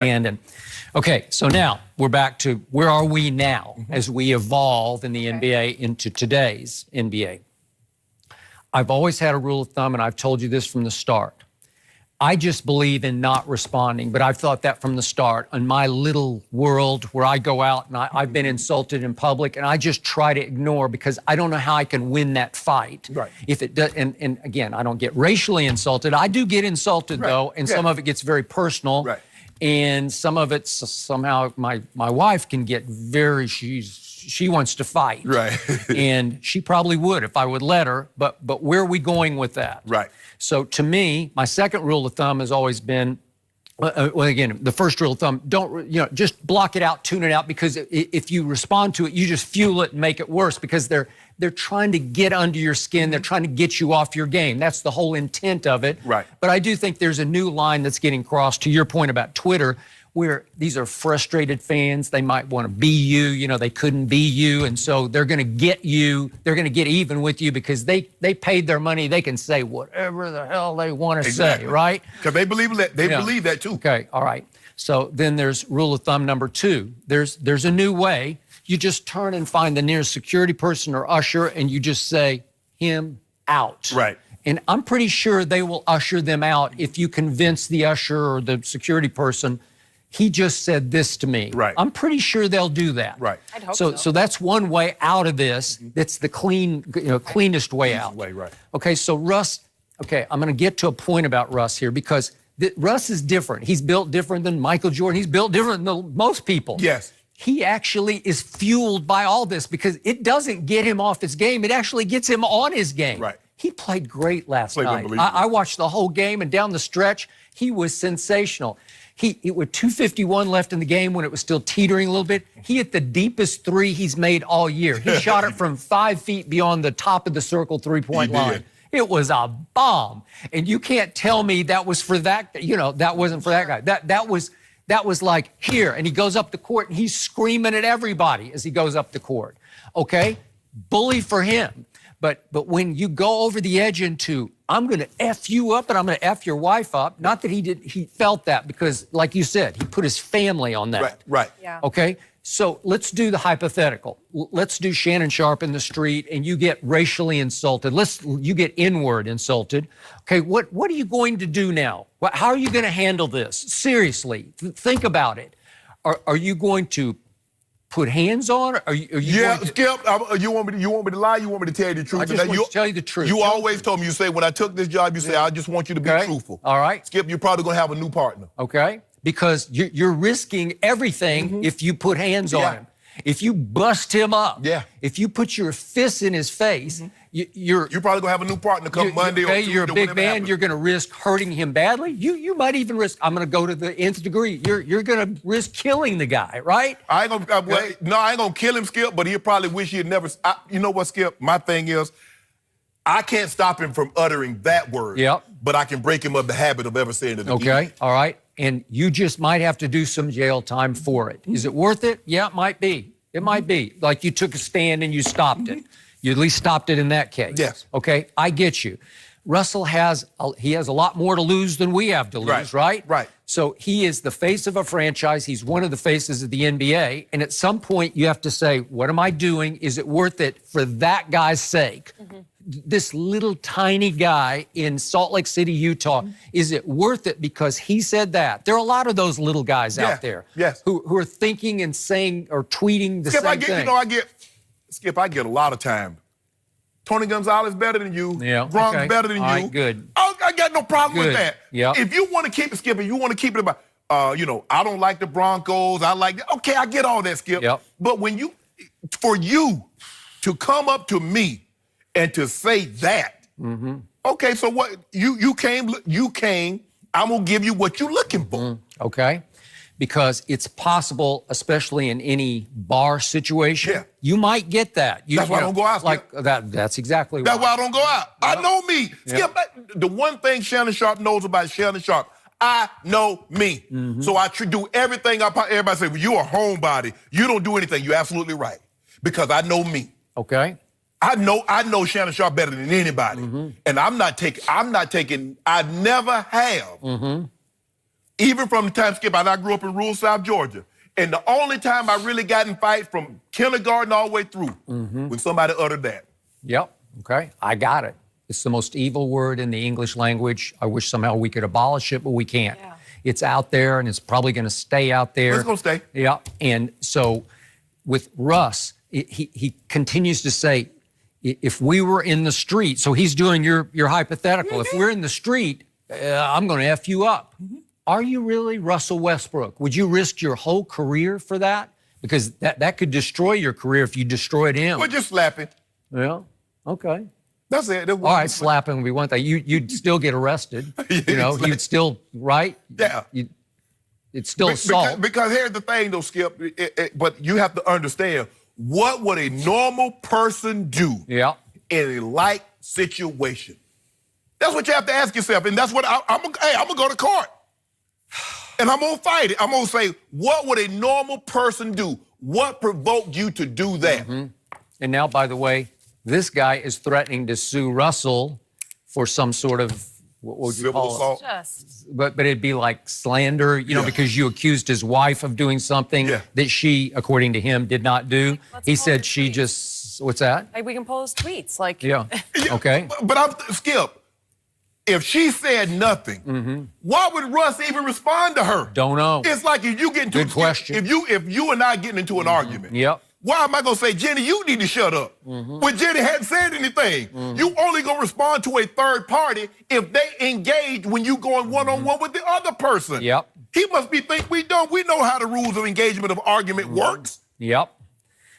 And okay, so now we're back to where are we now as we evolve in the NBA into today's NBA. I've always had a rule of thumb, and I've told you this from the start. I just believe in not responding, but I've thought that from the start. In my little world where I go out and I've been insulted in public, and I just try to ignore because I don't know how I can win that fight. Right. If it does, and again, I don't get racially insulted. I do get insulted though, and some of it gets very personal. Right. And some of it somehow my wife can get very, she wants to fight. Right. And she probably would if I would let her, but where are we going with that? Right. So to me, my second rule of thumb has always been, well, again, the first rule of thumb, just block it out, tune it out, because if you respond to it, you just fuel it and make it worse because they're trying to get under your skin. They're trying to get you off your game. That's the whole intent of it. Right. But I do think there's a new line that's getting crossed, to your point about Twitter, where these are frustrated fans. They might want to be you, they couldn't be you. And so they're going to get you, they're going to get even with you because they paid their money. They can say whatever the hell they want to say, right? Because they believe that, believe that too. Okay, all right. So then there's rule of thumb number 2. There's a new way. You just turn and find the nearest security person or usher and you just say, him out. Right. And I'm pretty sure they will usher them out if you convince the usher or the security person, he just said this to me. Right. I'm pretty sure they'll do that. Right. I'd hope so. So that's one way out of this. That's the cleanest way out. Way, right. Okay, so Russ, I'm going to get to a point about Russ here because Russ is different. He's built different than Michael Jordan. He's built different than most people. Yes. He actually is fueled by all this because it doesn't get him off his game. It actually gets him on his game. Right. He played great last night. Unbelievable. I watched the whole game, and down the stretch, he was sensational. With 2:51 left in the game when it was still teetering a little bit, he hit the deepest three he's made all year. He shot it from 5 feet beyond the top of the circle three-point line. It was a bomb. And you can't tell me that was for that, that wasn't for that guy. That was like here, and he goes up the court and he's screaming at everybody as he goes up the court. Okay? Bully for him. But when you go over the edge into, I'm going to F you up and I'm going to F your wife up, not that he felt that because, like you said, he put his family on that. Right. Yeah. Okay? So let's do the hypothetical. Let's do Shannon Sharp in the street and you get racially insulted. You get inward insulted. Okay, what are you going to do now? How are you going to handle this? Seriously, think about it. Are you going to put hands on? Are you Skip, you want me to lie? You want me to tell you the truth? I just want to tell you the truth. You always told me, you say, when I took this job, you say, I just want you to be truthful. All right. Skip, you're probably going to have a new partner. Okay. Because you're risking everything if you put hands on him. If you bust him up. Yeah. If you put your fists in his face, you're probably going to have a new partner come Monday or Tuesday. You're a big man. You're going to risk hurting him badly. You might even risk, I'm going to go to the nth degree. You're going to risk killing the guy, right? I ain't going to kill him, Skip, but he'll probably wish he had never. You know what, Skip? My thing is, I can't stop him from uttering that word. Yep. But I can break him of the habit of ever saying it again. Okay, all right. And you just might have to do some jail time for it. Is it worth it? Yeah, it might be. It might be. Like you took a stand and you stopped it. You at least stopped it in that case. Yes. Okay, I get you. Russell has a lot more to lose than we have to lose, right? Right. So he is the face of a franchise. He's one of the faces of the NBA. And at some point you have to say, what am I doing? Is it worth it for that guy's sake? This little tiny guy in Salt Lake City, Utah, is it worth it because he said that? There are a lot of those little guys out there who are thinking and saying or tweeting the same thing. Skip, I get a lot of time. Tony Gonzalez better than you. Yeah, Bronx better than you. All right, good. I got no problem with that. Yeah. If you want to keep it, Skip, if you want to keep it about, I don't like the Broncos. I like, okay, I get all that, Skip. Yep. But for you to come up to me and to say that, okay, so what, you came, I'm going to give you what you're looking for. Okay. Because it's possible, especially in any bar situation, you might get that. That's why I don't go out. That's exactly That's why. why I don't go out. I know me. Skip, the one thing Shannon Sharp knows about Shannon Sharp, I know me. So I do everything. Everybody say, well, you're a homebody. You don't do anything. You're absolutely right. Because I know me. Okay. I know Shannon Sharp better than anybody. And I never have even from the time, Skip, I grew up in rural South Georgia. And the only time I really got in fight from kindergarten all the way through when somebody uttered that. Yep. Okay. I got it. It's the most evil word in the English language. I wish somehow we could abolish it, but we can't. Yeah. It's out there, and it's probably going to stay out there. It's going to stay. Yeah. And so with Russ, he continues to say, if we were in the street, so he's doing your hypothetical. If we're in the street, I'm going to F you up. Are you really Russell Westbrook? Would you risk your whole career for that? Because that could destroy your career if you destroyed him. Well, just slap him. Yeah. Okay. That's it. All right, slapping would be one thing. You'd still get arrested. You know, you'd still, right? Yeah. It's still assault. Because here's the thing, though, Skip, but you have to understand, what would a normal person do in a like situation? That's what you have to ask yourself, and that's what I'm going to go to court. And I'm going to fight it. I'm going to say, what would a normal person do? What provoked you to do that? And now, by the way, this guy is threatening to sue Russell for some sort of, what would you call it? But it'd be like slander, you know, because you accused his wife of doing something that she, according to him, did not do. He said she just, what's that? Like, we can pull his tweets. Like, okay. But I'm, Skip, if she said nothing, why would Russ even respond to her? Don't know. It's like if you get into Good question. If you and I getting into an argument. Why am I going to say, Jenny, you need to shut up? When Jenny hadn't said anything. You only going to respond to a third party if they engage when you going one-on-one with the other person. He must think we don't. We know how the rules of engagement of argument works.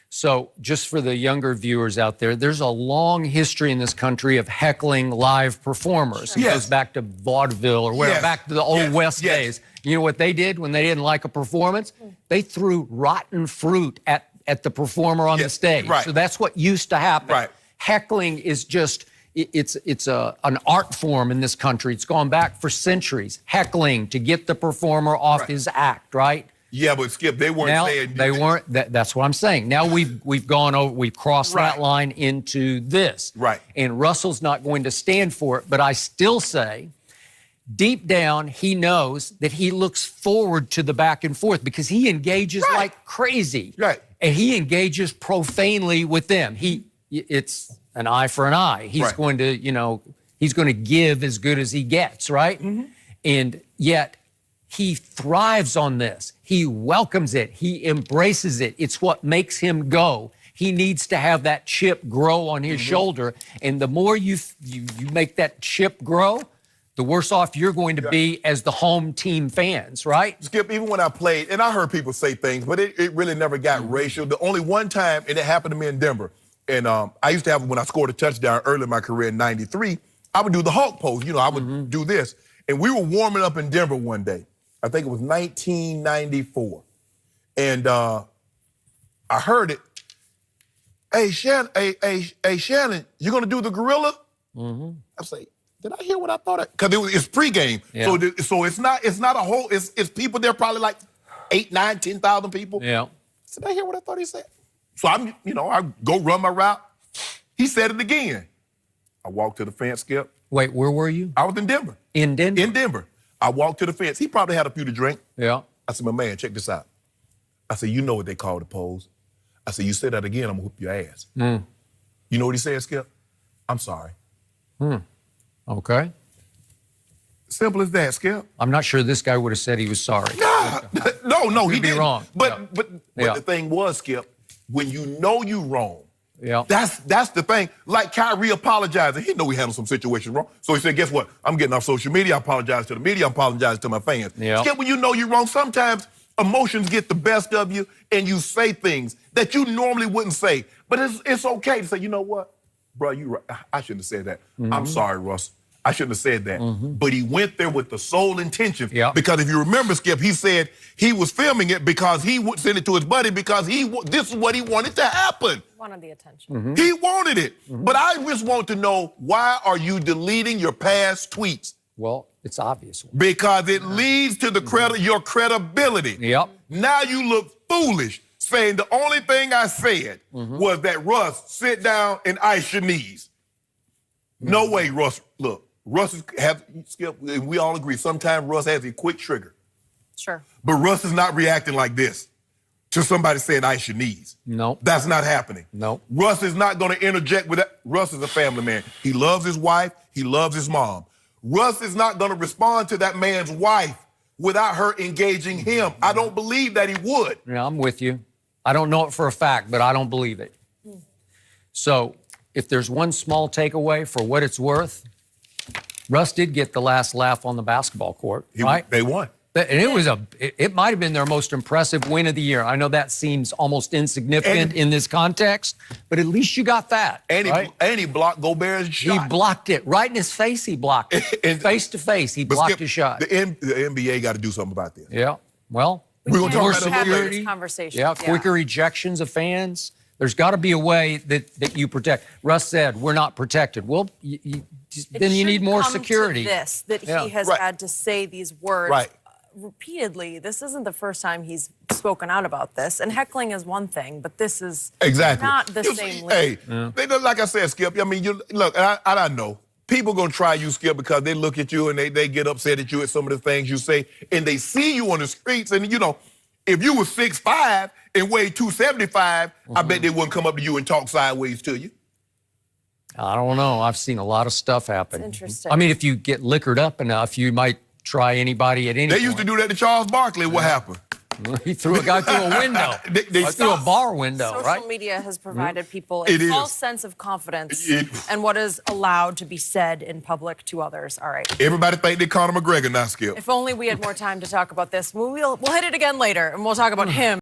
So just for the younger viewers out there, there's a long history in this country of heckling live performers. It goes back to vaudeville or whatever, back to the old West days. You know what they did when they didn't like a performance? They threw rotten fruit at the performer on the stage. So that's what used to happen. Heckling is just, it's an art form in this country. It's gone back for centuries. Heckling to get the performer off his act, right? Yeah, but Skip, they weren't saying... They weren't, that's what I'm saying. Now we've gone over, we've crossed that line into this. And Russell's not going to stand for it, but I still say, deep down, he knows that he looks forward to the back and forth because he engages like crazy. And he engages profanely with them. It's an eye for an eye. He's going to, you know, he's going to give as good as he gets, right? And yet he thrives on this. He welcomes it. He embraces it. It's what makes him go. He needs to have that chip grow on his shoulder. And the more you make that chip grow, the worse off you're going to be as the home team fans, right? Skip, even when I played, and I heard people say things, but it really never got racial. The only one time, and it happened to me in Denver, and I used to have, when I scored a touchdown early in my career in '93, I would do the Hulk pose. You know, I would do this. And we were warming up in Denver one day. I think it was 1994. And I heard it. Hey, Shannon, Shannon, you going to do the gorilla? I say, did I hear what I thought? Because it's pregame. So it's not a whole, it's people there, probably like 8, 9, 10,000 people. Did I hear what I thought he said? So I go run my route. He said it again. I walked to the fence, Skip. Wait, where were you? I was in Denver. In Denver? In Denver. I walked to the fence. He probably had a few to drink. I said, my man, check this out. I said, you know what they call the pose. I said, you say that again, I'm gonna whoop your ass. You know what he said, Skip? I'm sorry. Okay. Simple as that, Skip. I'm not sure this guy would have said he was sorry. No, he didn't. Wrong. But the thing was, Skip, when you know you wrong, Yeah. That's the thing. Like Kyrie apologizing. He know he handled some situations wrong. So he said, guess what? I'm getting off social media. I apologize to the media. I apologize to my fans. Yeah. Skip, when you know you're wrong, sometimes emotions get the best of you and you say things that you normally wouldn't say. But it's okay to say, you know what? Bro, you right. I shouldn't have said that. I'm sorry, Russ. I shouldn't have said that. But he went there with the sole intention. Yeah. Because if you remember, Skip, he said he was filming it because he would send it to his buddy because this is what he wanted to happen. Wanted the attention. He wanted it. But I just want to know, why are you deleting your past tweets? Well, it's obvious. Because it leads to the your credibility. Yep. Now you look foolish saying the only thing I said was that Russ, sit down and ice your knees. No way, Russ. Look, Russ has, Skip, and we all agree, sometimes Russ has a quick trigger. Sure. But Russ is not reacting like this to somebody saying ice your knees. No. That's not happening. No. Russ is not going to interject with that. Russ is a family man. He loves his wife. He loves his mom. Russ is not going to respond to that man's wife without her engaging him. I don't believe that he would. Yeah, I'm with you. I don't know it for a fact, but I don't believe it. So if there's one small takeaway for what it's worth, Russ did get the last laugh on the basketball court, right? They won. And it might have been their most impressive win of the year. I know that seems almost insignificant in this context, but at least you got that. And he blocked Gobert's shot. He blocked it right in his face. He blocked it face to face. He blocked his shot. The NBA got to do something about this. Yeah. Well, we're going to more talk about security. this conversation. Yeah, quicker ejections of fans. There's got to be a way that you protect. Russ said, we're not protected. Well, then you need more security. That he has had to say these words repeatedly. This isn't the first time he's spoken out about this. And heckling is one thing, but this is not the same league. Hey, like I said, Skip, I mean, look, I know. People going to try you, Skip, because they look at you and they get upset at you at some of the things you say. And they see you on the streets. And, you know, if you were 6'5", and weighed 275, I bet they wouldn't come up to you and talk sideways to you. I don't know. I've seen a lot of stuff happen. That's interesting. I mean, if you get liquored up enough, you might try anybody at any They point. used to do that to Charles Barkley. What happened? He threw a guy through a window. They through a bar window, Social right? media has provided people a false sense of confidence and what is allowed to be said in public to others. All right. Everybody think they Conor McGregor now, Skip. If only we had more time to talk about this. We'll hit it again later, and we'll talk about him.